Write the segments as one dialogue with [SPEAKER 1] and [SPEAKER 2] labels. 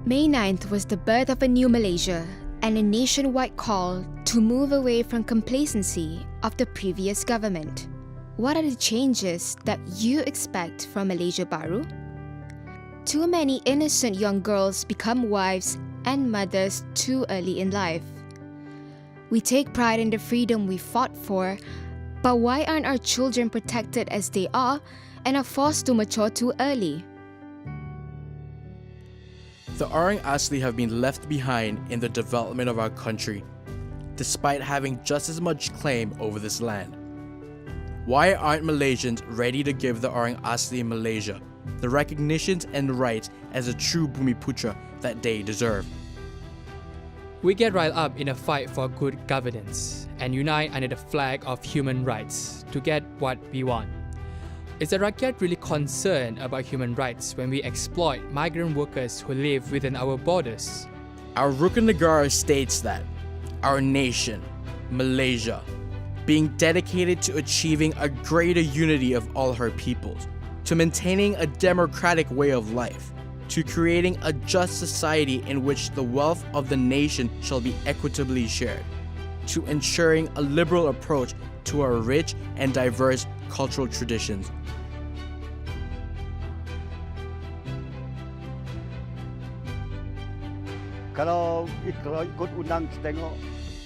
[SPEAKER 1] May 9th was the birth of a new Malaysia and a nationwide call to move away from complacency of the previous government. What are the changes that you expect from Malaysia Baru? Too many innocent young girls become wives and mothers too early in life. We take pride in the freedom we fought for, but why aren't our children protected as they are and are forced to mature too early?
[SPEAKER 2] The Orang Asli have been left behind in the development of our country, despite having just as much claim over this land. Why aren't Malaysians ready to give the Orang Asli in Malaysia the recognitions and rights as a true Bumiputra that they deserve?
[SPEAKER 3] We get riled up in a fight for good governance and unite under the flag of human rights to get what we want. Is the Rakyat really concerned about human rights when we exploit migrant workers who live within our borders?
[SPEAKER 2] Our Rukun Negara states that our nation, Malaysia, being dedicated to achieving a greater unity of all her peoples, to maintaining a democratic way of life, to creating a just society in which the wealth of the nation shall be equitably shared, to ensuring a liberal approach to our rich and diverse cultural traditions.
[SPEAKER 4] Kalau ikut UNAM saya tengok,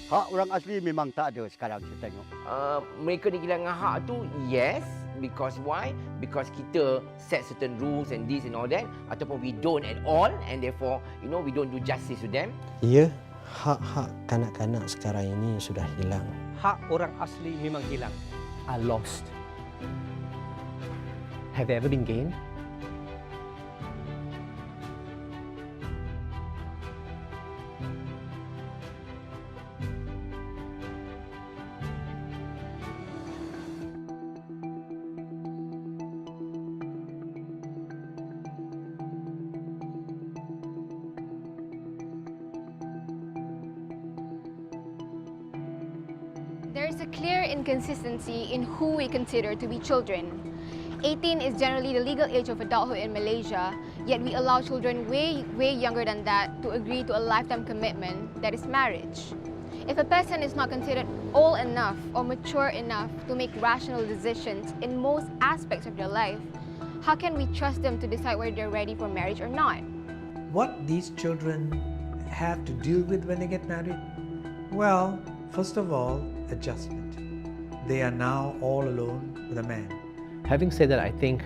[SPEAKER 4] hak orang asli memang tak ada sekarang saya tengok.
[SPEAKER 5] Mereka kehilangan hak tu, yes. Because why? Because kita set certain rules and this and all that, ataupun we don't at all, and therefore, we don't do justice to them.
[SPEAKER 6] Ya, hak-hak kanak-kanak sekarang ini sudah hilang.
[SPEAKER 7] Hak orang asli memang hilang. Are lost. Have they ever been gained?
[SPEAKER 8] There is a clear inconsistency in who we consider to be children. 18 is generally the legal age of adulthood in Malaysia, yet we allow children way younger than that to agree to a lifetime commitment that is marriage. If a person is not considered old enough or mature enough to make rational decisions in most aspects of their life, how can we trust them to decide whether they're ready for marriage or not?
[SPEAKER 9] What these children have to deal with when they get married? Well, first of all, adjustment. They are now all alone with a man.
[SPEAKER 7] Having said that, I think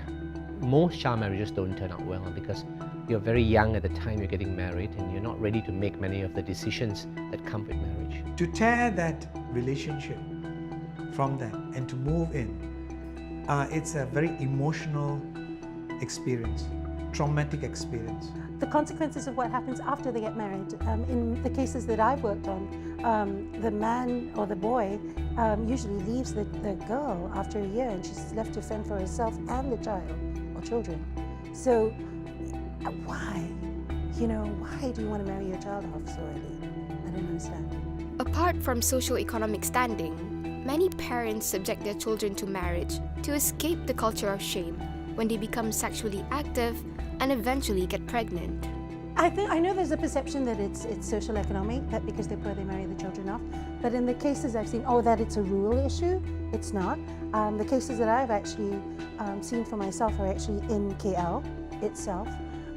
[SPEAKER 7] most child marriages don't turn out well because you're very young at the time you're getting married and you're not ready to make many of the decisions that come with marriage.
[SPEAKER 9] To tear that relationship from that and to move in, it's a very emotional experience, traumatic experience.
[SPEAKER 10] The consequences of what happens after they get married. In the cases that I've worked on, the man or the boy usually leaves the girl after a year and she's left to fend for herself and the child or children. So why? Why do you want to marry your child off so early? I don't understand.
[SPEAKER 1] Apart from socio-economic standing, many parents subject their children to marriage to escape the culture of shame when they become sexually active and eventually get pregnant.
[SPEAKER 10] I know there's a perception that it's social economic, that because they're poor they marry the children off. But in the cases I've seen, that it's a rural issue. It's not. The cases that I've actually seen for myself are actually in KL itself.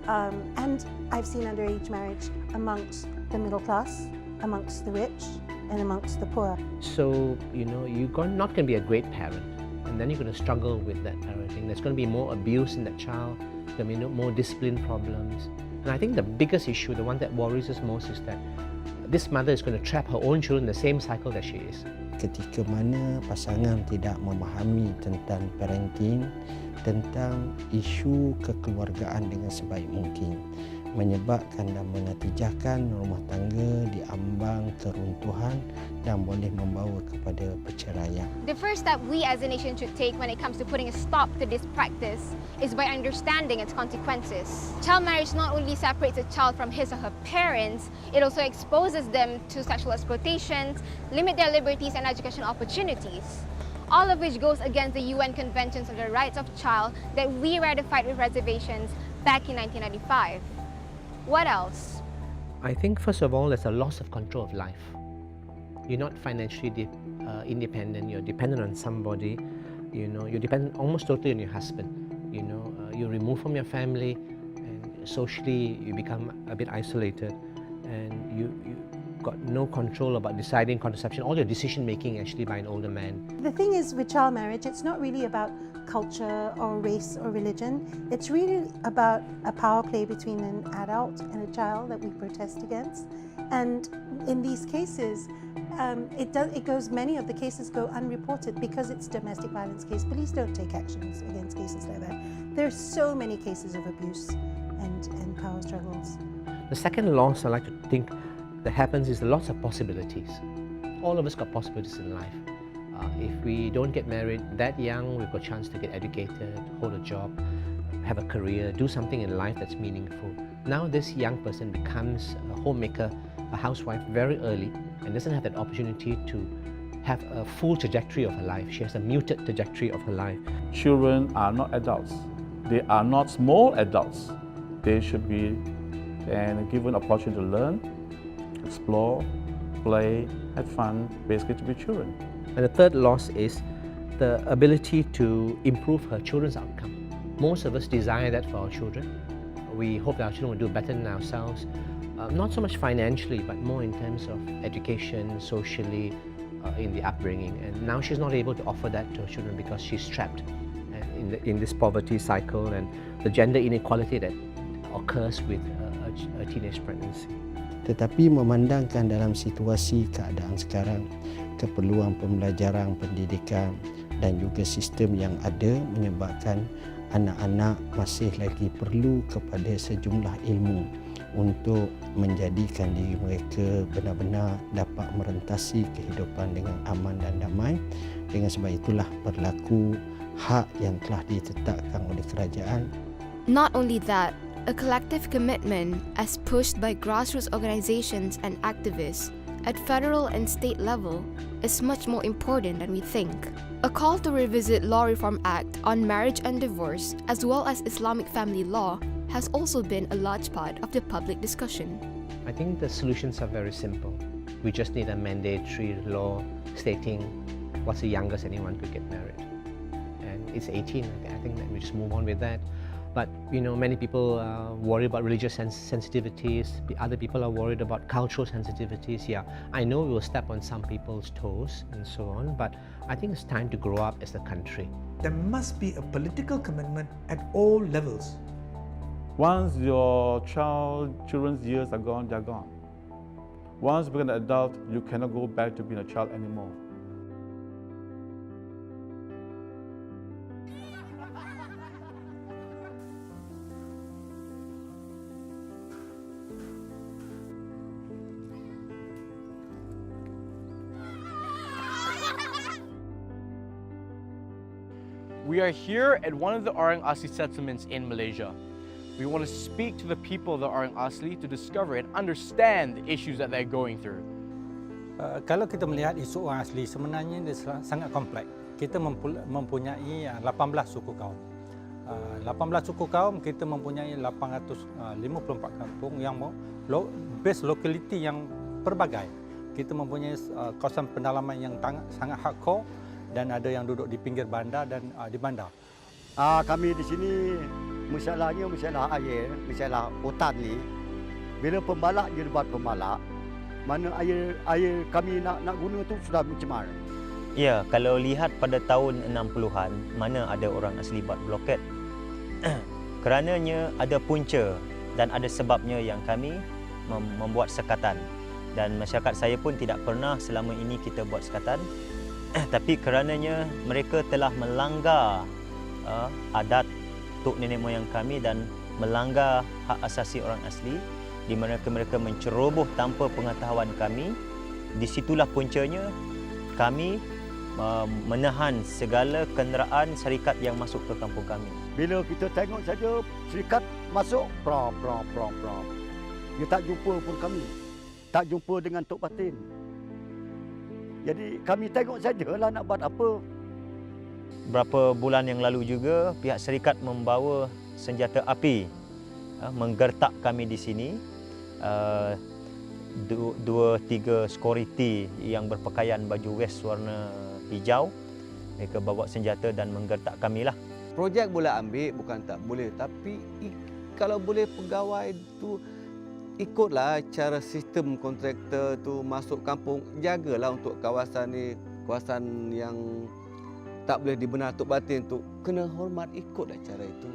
[SPEAKER 10] And I've seen underage marriage amongst the middle class, amongst the rich, and amongst the poor.
[SPEAKER 7] So, you're not going to be a great parent. And then you're going to struggle with that parenting. There's going to be more abuse in that child. There'll be more discipline problems. And I think the biggest issue, the one that worries us most, is that this mother is going to trap her own children in the same cycle that she is.
[SPEAKER 6] Ketika mana pasangan tidak memahami tentang parenting, tentang isu kekeluargaan dengan sebaik mungkin, menyebabkan dan mengatijahkan rumah tangga diambang keruntuhan dan boleh membawa kepada perceraian.
[SPEAKER 8] The first step we as a nation should take when it comes to putting a stop to this practice is by understanding its consequences. Child marriage not only separates a child from his or her parents, it also exposes them to sexual exploitations, limit their liberties and educational opportunities, all of which goes against the UN Conventions on the Rights of Child that we ratified with reservations back in 1995. What else?
[SPEAKER 7] I think first of all, there's a loss of control of life. You're not financially independent. You're dependent on somebody. You know, you're dependent almost totally on your husband. You know, you're removed from your family, and socially you become a bit isolated, and you got no control about deciding contraception. All your decision making actually by an older man.
[SPEAKER 10] The thing is, with child marriage, it's not really about culture or race or religion. It's really about a power play between an adult and a child that we protest against. And in these cases, many of the cases go unreported because it's a domestic violence case. Police don't take actions against cases like that. There's so many cases of abuse and power struggles.
[SPEAKER 7] The second loss I like to think that happens is the loss of possibilities. All of us got possibilities in life. If we don't get married that young, we've got a chance to get educated, hold a job, have a career, do something in life that's meaningful. Now this young person becomes a homemaker, a housewife very early, and doesn't have that opportunity to have a full trajectory of her life. She has a muted trajectory of her life.
[SPEAKER 11] Children are not adults. They are not small adults. They should be given opportunity to learn, explore, play, have fun, basically to be children.
[SPEAKER 7] And the third loss is the ability to improve her children's outcome. Most of us desire that for our children. We hope that our children will do better than ourselves, not so much financially, but more in terms of education, socially, in the upbringing. And now she's not able to offer that to her children because she's trapped in this poverty cycle and the gender inequality that occurs with a teenage pregnancy.
[SPEAKER 6] Tetapi memandangkan dalam situasi keadaan sekarang, keperluan pembelajaran, pendidikan dan juga sistem yang ada menyebabkan anak-anak masih lagi perlu kepada sejumlah ilmu untuk menjadikan diri mereka benar-benar dapat merentasi kehidupan dengan aman dan damai. Dengan sebab itulah berlaku hak yang telah ditetapkan oleh kerajaan.
[SPEAKER 1] Not only that, a collective commitment as pushed by grassroots organizations and activists at federal and state level is much more important than we think. A call to revisit Law Reform Act on marriage and divorce as well as Islamic family law has also been a large part of the public discussion.
[SPEAKER 7] I think the solutions are very simple. We just need a mandatory law stating what's the youngest anyone could get married. And it's 18, I think that we just move on with that. But you know, many people worry about religious sensitivities. Other people are worried about cultural sensitivities. Yeah, I know we will step on some people's toes and so on, but I think it's time to grow up as a country.
[SPEAKER 9] There must be a political commitment at all levels.
[SPEAKER 11] Once your children's years are gone, they're gone. Once you become an adult, you cannot go back to being a child anymore.
[SPEAKER 2] We are here at one of the Orang Asli settlements in Malaysia. We want to speak to the people of the Orang Asli to discover and understand the issues that they're going through.
[SPEAKER 12] Kalau kita melihat isu orang asli, sebenarnya dia sangat kompleks. Kita mempunyai 18 suku kaum. 18 suku kaum, kita mempunyai 854 kampung yang base locality yang pelbagai. Kita mempunyai kawasan pendalaman yang sangat hardcore dan ada yang duduk di pinggir bandar dan di bandar.
[SPEAKER 4] Kami di sini masalah air, masalah hutan ni. Bila pembalak je buat pembalak, mana air kami nak guna tu sudah mencemar.
[SPEAKER 13] Ya, kalau lihat pada tahun 60-an, mana ada orang asli buat bloket. Kerananya ada punca dan ada sebabnya yang kami membuat sekatan. Dan masyarakat saya pun tidak pernah selama ini kita buat sekatan. Tapi kerananya mereka telah melanggar adat tok nenek moyang kami dan melanggar hak asasi orang asli, di mana mereka menceroboh tanpa pengetahuan kami. Di situlah puncanya kami menahan segala kenderaan syarikat yang masuk ke kampung kami.
[SPEAKER 4] Bila kita tengok saja syarikat masuk, prom. Dia tak jumpa pun kami. Tak jumpa dengan Tok Batin. Jadi kami tengok sajalah nak buat apa.
[SPEAKER 13] Berapa bulan yang lalu juga pihak syarikat membawa senjata api menggertak kami di sini. 2-3 security yang berpakaian baju vest warna hijau, mereka bawa senjata dan menggertak kami lah.
[SPEAKER 14] Projek boleh ambil, bukan tak boleh, tapi kalau boleh pegawai tu ikutlah cara sistem kontraktor tu masuk kampung, jagalah untuk kawasan ni, kawasan yang tak boleh dibenar tok batin tu, kena hormat, ikutlah cara itu.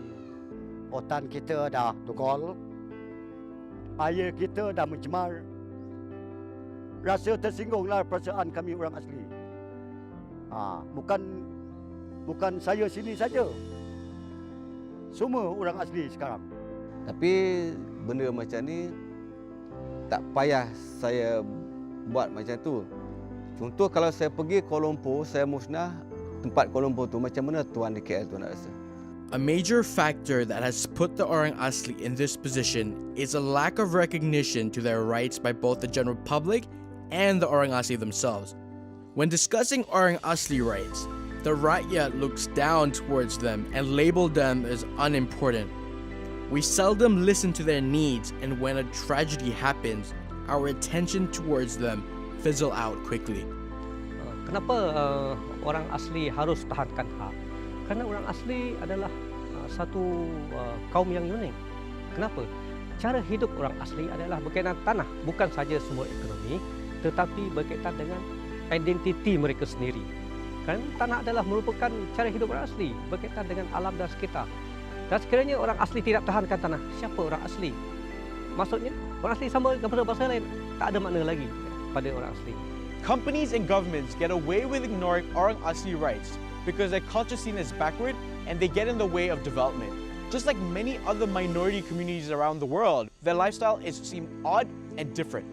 [SPEAKER 4] Hutan kita dah tukol, air kita dah mencemar. Rasa tersinggunglah perasaan kami orang asli. Bukan saya sini saja. Semua orang asli sekarang.
[SPEAKER 14] Tapi benda macam ni tak payah saya buat macam tu. Contoh kalau saya pergi Kuala Lumpur, saya musnah tempat Kuala Lumpur tu, macam mana tuan di KL tu nak rasa?
[SPEAKER 2] A major factor that has put the Orang Asli in this position is a lack of recognition to their rights by both the general public and the Orang Asli themselves. When discussing Orang Asli rights, the rakyat looks down towards them and label them as unimportant. We seldom listen to their needs, and when a tragedy happens, our attention towards them fizzle out quickly.
[SPEAKER 15] Kenapa orang asli harus tahankan hak? Kerana orang asli adalah satu kaum yang unik. Kenapa? Cara hidup orang asli adalah berkaitan tanah, bukan saja sumber ekonomi, tetapi berkaitan dengan identiti mereka sendiri. Kan tanah adalah merupakan cara hidup orang asli, berkaitan dengan alam dan sekitar. Dan sekiranya orang asli tidak tahankan tanah, siapa orang asli? Maksudnya, orang asli sama kepada bahasa lain, tak ada makna lagi pada orang asli.
[SPEAKER 16] Companies and governments get away with ignoring Orang Asli rights because their culture is seen as backward and they get in the way of development. Just like many other minority communities around the world, their lifestyle is seen odd and different.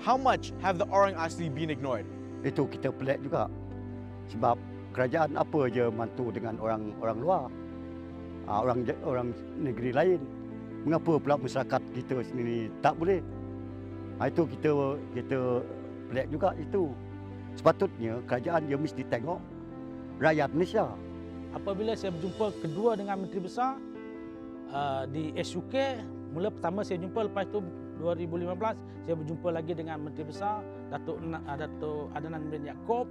[SPEAKER 16] How much have the Orang Asli been ignored?
[SPEAKER 4] Itu kita pelik juga. Sebab kerajaan apa je mantu dengan orang luar, orang negeri lain. Mengapa pula masyarakat kita sendiri tak boleh? Itu kita pelik juga itu. Sepatutnya kerajaan dia mesti tengok rakyat Malaysia.
[SPEAKER 17] Apabila saya berjumpa kedua dengan Menteri Besar di SUK, mula pertama saya jumpa, lepas itu 2015 saya berjumpa lagi dengan Menteri Besar Datuk Adnan bin Yaakob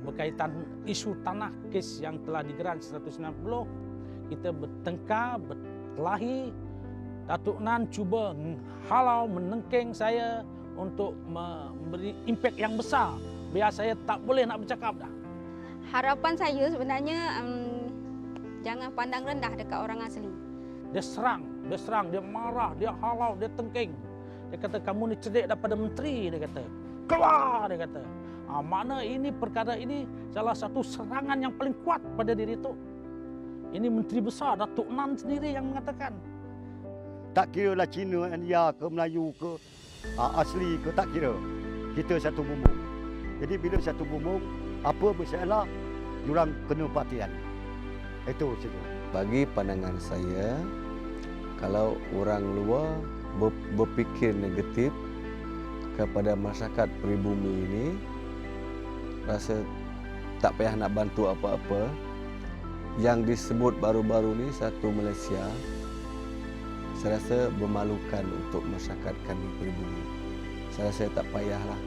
[SPEAKER 17] berkaitan isu tanah, kes yang telah digeran 190. Kita bertengkar, berkelahi. Datuk Nan cuba halau, menengking saya untuk memberi impak yang besar, biar saya tak boleh nak bercakap dah.
[SPEAKER 18] Harapan saya sebenarnya jangan pandang rendah dekat orang asli.
[SPEAKER 17] Dia serang, dia marah, dia halau, dia tengking. Dia kata, kamu ni cerdik daripada menteri, dia kata. Keluar, dia kata. Mana ini perkara ini salah satu serangan yang paling kuat pada diri itu. Ini Menteri Besar Datuk Nan sendiri yang mengatakan.
[SPEAKER 4] Tak kira lah Cina, India ke Melayu ke asli ke, tak kira. Kita satu bumbung. Jadi bila satu bumbung, apa masalah, diorang kena perhatian. Itu saja.
[SPEAKER 14] Bagi pandangan saya, kalau orang luar berfikir negatif kepada masyarakat pribumi ini, rasa tak payah nak bantu apa-apa. Yang disebut baru-baru ni satu Malaysia, saya rasa memalukan untuk masyarakat kami pribumi. Saya rasa tak payahlah.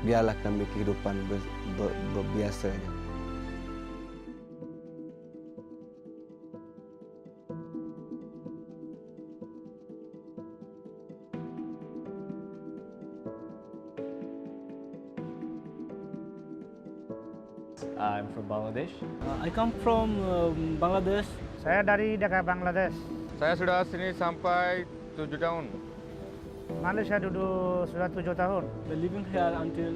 [SPEAKER 14] Biarlah kami kehidupan berbiasa saja.
[SPEAKER 19] I'm from Bangladesh.
[SPEAKER 20] I come from Bangladesh.
[SPEAKER 21] Saya dari negara Bangladesh.
[SPEAKER 22] Saya sudah sini sampai 7 tahun.
[SPEAKER 21] Malaysia duduk sudah 7 tahun.
[SPEAKER 20] We're living here until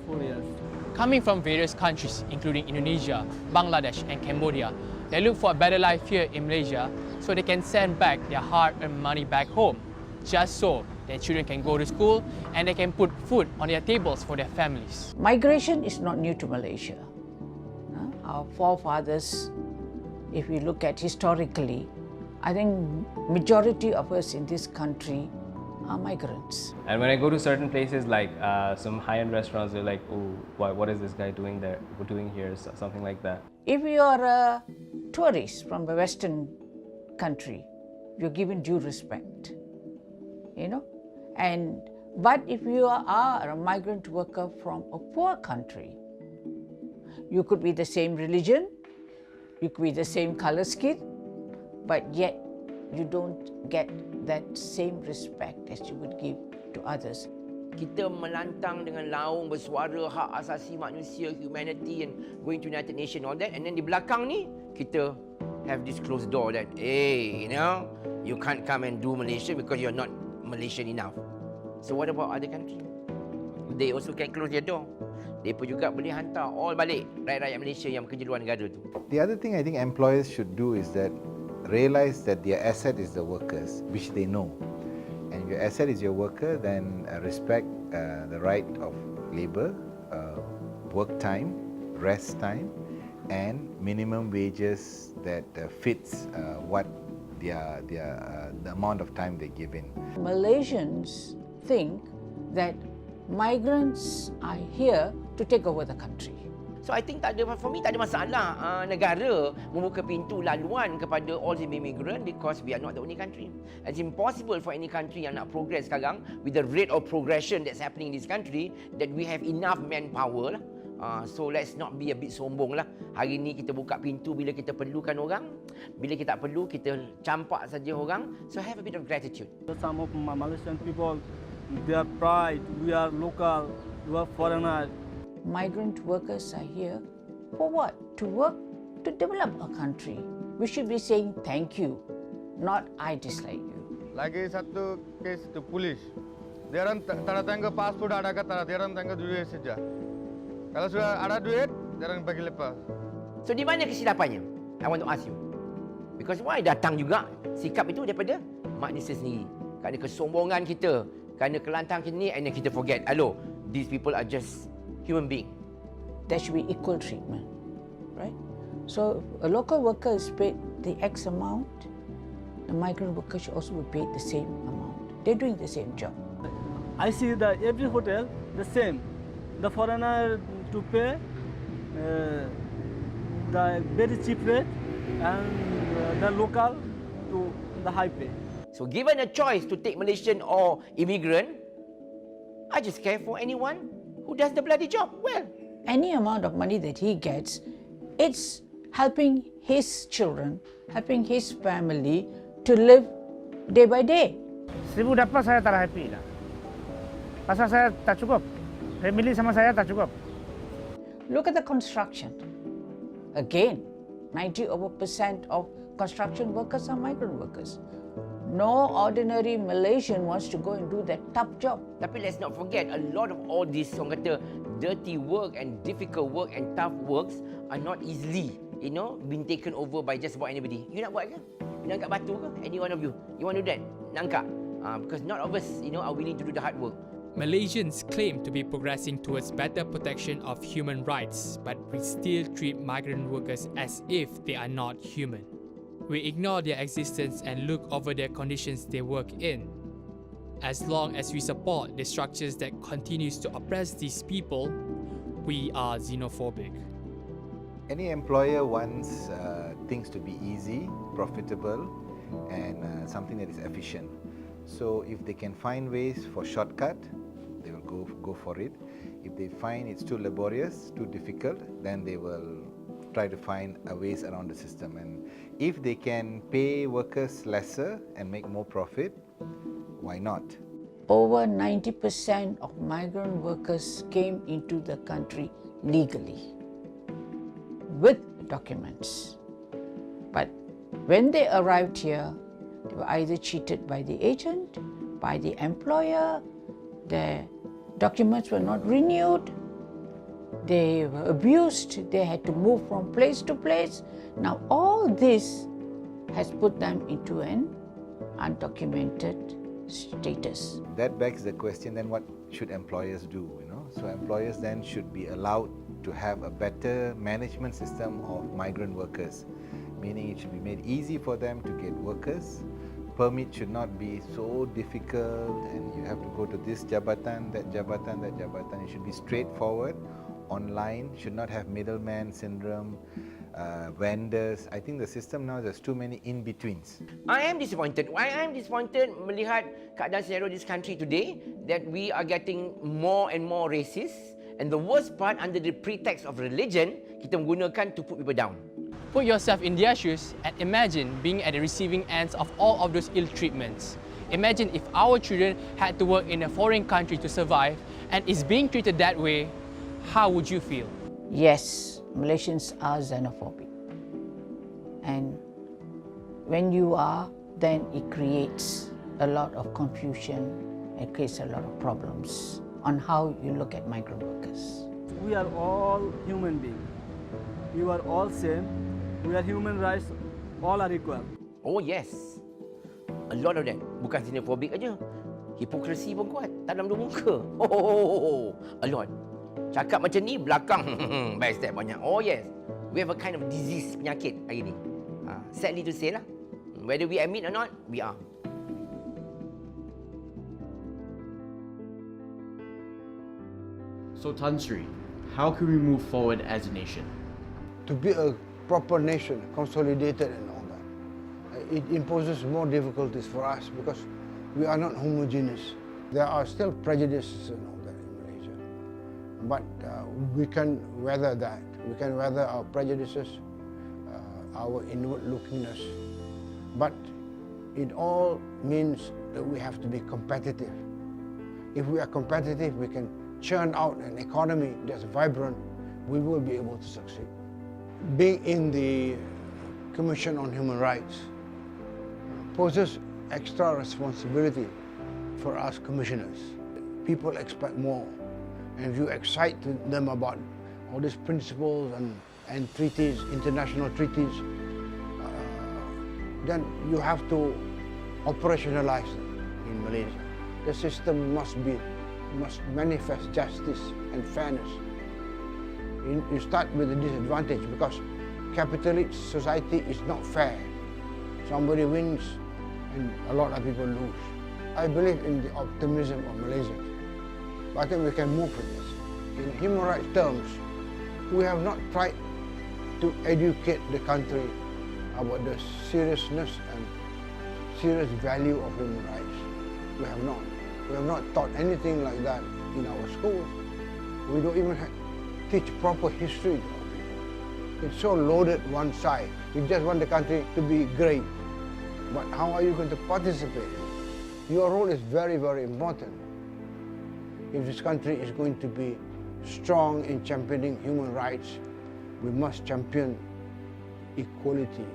[SPEAKER 20] 4 years.
[SPEAKER 3] Coming from various countries, including Indonesia, Bangladesh and Cambodia, they look for a better life here in Malaysia so they can send back their hard-earned money back home, just so their children can go to school and they can put food on their tables for their families.
[SPEAKER 23] Migration is not new to Malaysia. Our forefathers, if we look at historically, I think majority of us in this country are migrants.
[SPEAKER 19] And when I go to certain places like some high-end restaurants, they're like, oh, what is this guy doing there? We're doing here, something like that.
[SPEAKER 23] If you are a tourist from a Western country, you're given due respect, you know. But if you are a migrant worker from a poor country, you could be the same religion, you could be the same color skin, but yet you don't get that same respect as you would give to others.
[SPEAKER 5] Kita melantang dengan laung bersuara hak asasi manusia, humanity and going to United Nations all that, and then di belakang ni kita have this closed door that hey, you know, you can't come and do Malaysia because you're not Malaysian enough. So what about other countries? They also can close their door. Mereka juga boleh hantar all balik rakyat-rakyat Malaysia yang bekerja luar negara tu.
[SPEAKER 8] The other thing I think employers should do is that realize that their asset is the workers, which they know. And if your asset is your worker, then respect the right of labour, work time, rest time, and minimum wages that fits what the amount of time they give in.
[SPEAKER 23] Malaysians think that migrants are here to take over the country.
[SPEAKER 5] So I think for me tak ada masalah negara membuka pintu laluan kepada all the immigrant because we are not the only country. It's impossible for any country yang nak progress sekarang with the rate of progression that's happening in this country that we have enough manpower lah. So let's not be a bit sombong lah. Hari ni kita buka pintu bila kita perlukan orang, bila kita tak perlu kita campak saja orang. So have a bit of gratitude.
[SPEAKER 20] Some of Malaysian people, their pride, we are local, we are foreigner.
[SPEAKER 23] Migrant workers are here for what? To work, to develop a country. We should be saying thank you, not I dislike you.
[SPEAKER 22] Lagi satu kes itu polis. Dia orang tanda tangan pasport ada kata, dia orang tanda duit saja. Kalau sudah ada duit, dia orang bagi lepas.
[SPEAKER 5] So di mana kesilapannya? I want to ask you. Because why datang juga sikap itu daripada mak desa sendiri. Kerana kesombongan kita, kerana kelantang kita ni, and then kita forget. Hello, these people are just human being.
[SPEAKER 23] There should be equal treatment, right? So a local worker is paid the X amount, a migrant worker should also be paid the same amount. They're doing the same job.
[SPEAKER 20] I see that every hotel the same. The foreigner to pay the very cheap rate and the local to the high pay.
[SPEAKER 5] So given a choice to take Malaysian or immigrant, I just care for anyone who does the bloody job well.
[SPEAKER 23] Any amount of money that he gets, it's helping his children, helping his family to live day by day.
[SPEAKER 21] 1000 dapat saya tak happy dah. Pasal saya tak cukup. Family sama saya tak cukup.
[SPEAKER 23] Look at the construction. Again, 90% of construction workers are migrant workers. No ordinary Malaysian wants to go and do that tough job.
[SPEAKER 5] Tapi let's not forget, a lot of all this orang kata dirty work and difficult work and tough works are not easily, you know, being taken over by just about anybody. You nak buat ke? You nak angkat batu ke? Any one of you? You want to do that? Nak angkat? Because not of us, you know, are willing to do the hard work.
[SPEAKER 3] Malaysians claim to be progressing towards better protection of human rights, but we still treat migrant workers as if they are not human. We ignore their existence and look over their conditions they work in. As long as we support the structures that continues to oppress these people, we are xenophobic.
[SPEAKER 8] Any employer wants things to be easy, profitable, and something that is efficient. So if they can find ways for shortcut, they will go for it. If they find it's too laborious, too difficult, then they will try to find ways around the system. And if they can pay workers lesser and make more profit, why not?
[SPEAKER 23] Over 90% of migrant workers came into the country legally with documents. But when they arrived here, they were either cheated by the agent, by the employer, their documents were not renewed, they were abused, they had to move from place to place. Now all this has put them into an undocumented status.
[SPEAKER 8] That begs the question, then what should employers do? You know, so employers then should be allowed to have a better management system of migrant workers, meaning it should be made easy for them to get workers. Permit should not be so difficult and you have to go to this jabatan, that jabatan, that jabatan. It should be straightforward, online, should not have middleman syndrome. vendors. I think the system now, there's too many in-betweens.
[SPEAKER 5] I am disappointed. I am disappointed melihat keadaan senario this country today that we are getting more and more racist, and the worst part, under the pretext of religion, kita menggunakan to put people down.
[SPEAKER 3] Put yourself in their shoes and imagine being at the receiving ends of all of those ill treatments. Imagine if our children had to work in a foreign country to survive and is being treated that way, how would you feel?
[SPEAKER 23] Yes, Malaysians are xenophobic. And when you are, then it creates a lot of confusion, it creates a lot of problems on how you look at migrant workers.
[SPEAKER 20] We are all human beings. We are all same. We are human rights, all are equal.
[SPEAKER 5] Oh yes. A lot of them. Bukan xenophobic aja. Hipokrisi pun kuat. Tanam dua muka. Oh, a lot. Cakap macam ni, belakang backstep banyak. Oh yes. We have a kind of disease, penyakit hari ni. Sadly to say lah. Whether we admit or not, we are.
[SPEAKER 2] So Tan Sri, how can we move forward as a nation?
[SPEAKER 1] To be a proper nation, consolidated and all that, it imposes more difficulties for us because we are not homogeneous. There are still prejudices and all that in Malaysia. But we can weather that. We can weather our prejudices, our inward-lookingness. But it all means that we have to be competitive. If we are competitive, we can churn out an economy that's vibrant, we will be able to succeed. Being in the Commission on Human Rights poses extra responsibility for us commissioners. People expect more, and if you excite them about all these principles and treaties, international treaties, then you have to operationalize them in Malaysia. The system must manifest justice and fairness. You start with a disadvantage because capitalist society is not fair. Somebody wins and a lot of people lose. I believe in the optimism of Malaysia. I think we can move with this. In human rights terms, we have not tried to educate the country about the seriousness and serious value of human rights. We have not. We have not taught anything like that in our schools. We don't even teach proper history to our people. It's so loaded one side. You just want the country to be great. But how are you going to participate? Your role is very, very important. If this country is going to be strong in championing human rights, we must champion equality